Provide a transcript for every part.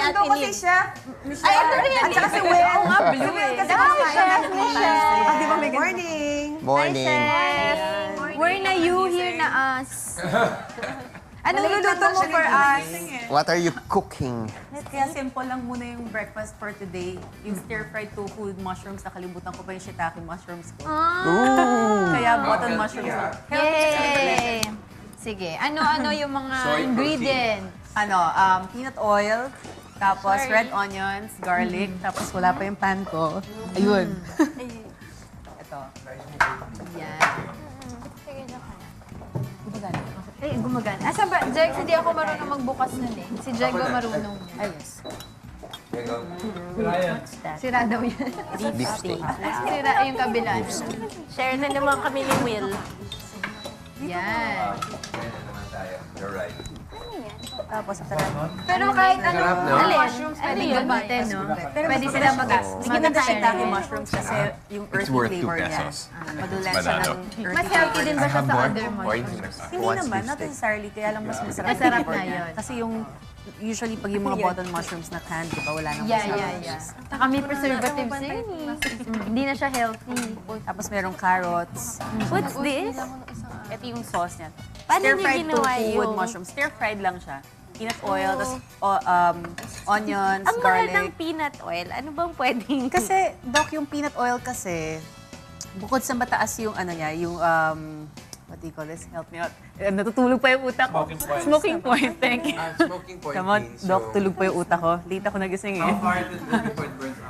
Nandun ko si Chef Michelle. Ay, ito rin. At saka si Will. Oo nga, blue Si Will eh. kasi Hi, kumakain Chef ng Michelle. Ah, di ba may morning? Morning. We're na you, here na us. Ano niluluto mo for us? What are you cooking? Kaya simple lang muna yung breakfast for today. Yung stir-fried tofu with mushrooms. Nakalimutan ko pa yung shiitake mushrooms ko. Kaya button mushrooms. Yay! Sige, ano-ano yung mga ingredients? Peanut oil, tapos red onions, garlic, tapos wala pa yung pan ko. Ayun. Ito. Yan. Ay, gumagana. Asa ba? Jex, hindi ako marunong magbukas nun eh. Si Jeg ba marunong? Ay, yes. Sira daw yan. Beef steak. Sira yung kabila. Share na naman kami ni Will. Yan. You're right. Tapos ito na. Pero kahit ano, no? mushrooms pwede gamitin, no? Pwede sila Bigyan ng shiitake mushrooms kasi yung earthy worth 2 flavor niya. pesos. Madulan siya ng earthy Mas healthy din ba siya sa other mushrooms? Hindi naman, not necessarily. Kaya lang mas masarap. Masarap flavor na niya. yun. Kasi yung, usually pag yung mga button mushrooms na canned, di ba, wala nang Yeah. Saka may preservatives na yun eh. Hindi na siya healthy. Tapos merong carrots. What's this? Ito yung sauce niya. Paano niyo Stir-fried ginawa tofu with yung- mushrooms. Stir-fried lang siya. Peanut oil, tapos onions, Ang mahal ng garlic. peanut oil. Ano bang pwedeng... Kasi, Doc, yung peanut oil kasi, bukod sa mataas yung ano niya, yung, what do you call this? Help me out. Natutulog pa yung utak ko. Smoking point, thank you. Smoking point Come on, Doc, tulog pa yung utak ko. Late ako nagising eh.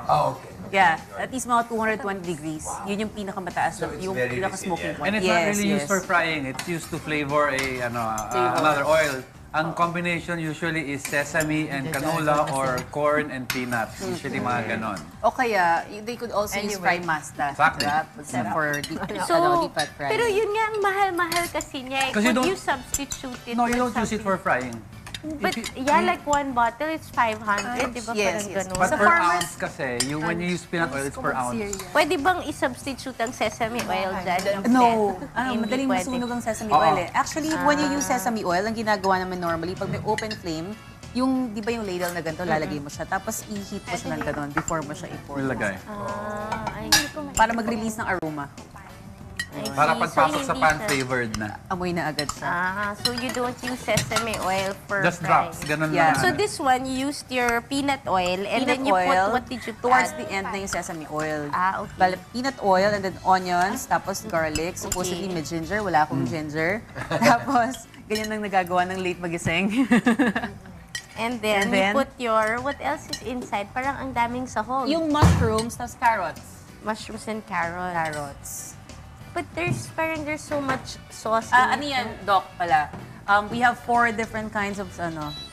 Oh, okay. Yeah, at least mga 220 degrees. Yun yung pinakamataas, yung very pinaka-smoking point. And it's not really used for frying. It's used to flavor another oil. Ang combination usually is sesame and canola or corn and peanuts. Usually mga ganon. O kaya, they could also use fry masta. Exactly. Diba? For deep, So, deep fat fry. pero yun nga, ang mahal-mahal kasi niya. Kasi you Could don't- you substitute it No, you for don't use it something? for frying. But yeah, like one bottle, it's 500, di ba? Yes, Parang yes. ganun. But Sa per farmers- ounce kasi, when you use peanut oil, it's per ounce. Pwede bang i-substitute ang sesame oil dyan? No, Hindi madaling pwede. masunog ang sesame Oo. oil eh. Actually, when you use sesame oil, ang ginagawa naman normally, pag may open flame, yung, di ba yung ladle na ganito, lalagay mo siya, tapos i-heat mo siya ng ganon before mo siya i-pour. Ilagay. Ay, hindi ko Para mag-release ng aroma. Para pagpasok sa pan, siya- flavored na. Amoy na agad siya. So you don't use sesame oil for Just frying. drops, ganun Yeah. lang. So this one, you used your peanut oil and then you put, what did you towards add? the end na yung sesame oil. Okay. Bale, peanut oil and then onions, tapos garlic. Supposedly may ginger, wala akong ginger. Tapos, ganyan ang nagagawa ng late magising. And then, And then- you put your, what else is inside? Parang ang daming sahog. yung mushrooms, tapos carrots. mushrooms and carrots. Carrots. But there's so much sauce. Ano yan, Doc, pala? We have 4 different kinds of,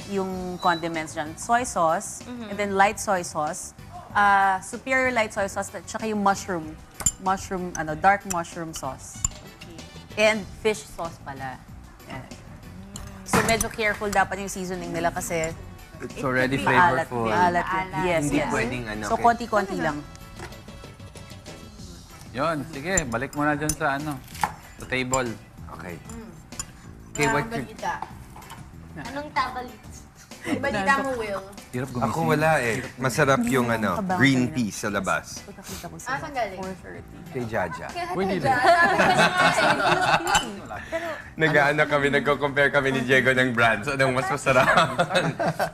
yung condiments dyan. Soy sauce, and then light soy sauce, superior light soy sauce, at saka yung mushroom, dark mushroom sauce. And fish sauce pala. Yan. So medyo careful dapat yung seasoning nila kasi It's already maalat. flavorful. Maalat yun. Yes, Hindi yes. pwedeng So konti-konti lang. Yun, sige, balik mo na dyan sa sa table. Okay. Okay, what you... Anong tabalits? Balita mo, Will. Hirap gumising. Ako wala eh. Masarap yung green tea sa labas. Saan galing? Kay Jaja. Pwede din. Nag-ano kami, nagko-compare kami ni Diego ng brands. Anong mas masarap?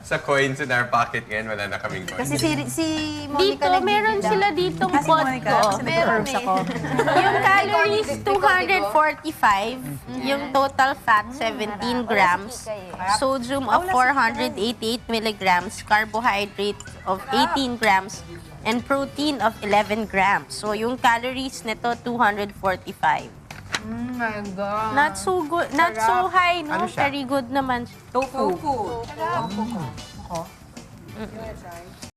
Sa coins in our pocket ngayon, wala na kaming coins. Kasi si Dito, Monica meron sila ditong Kasi Monica, podko. kasi nag-herbs ako. Yung calories, 245. Yung total fat, 17 grams. Sodium of 488 milligrams. Carbohydrate of 18 grams. And protein of 11 grams. So, yung calories nito, 245. my God. Not so good, not so high, no? Ano siya? Very good naman. Tofu.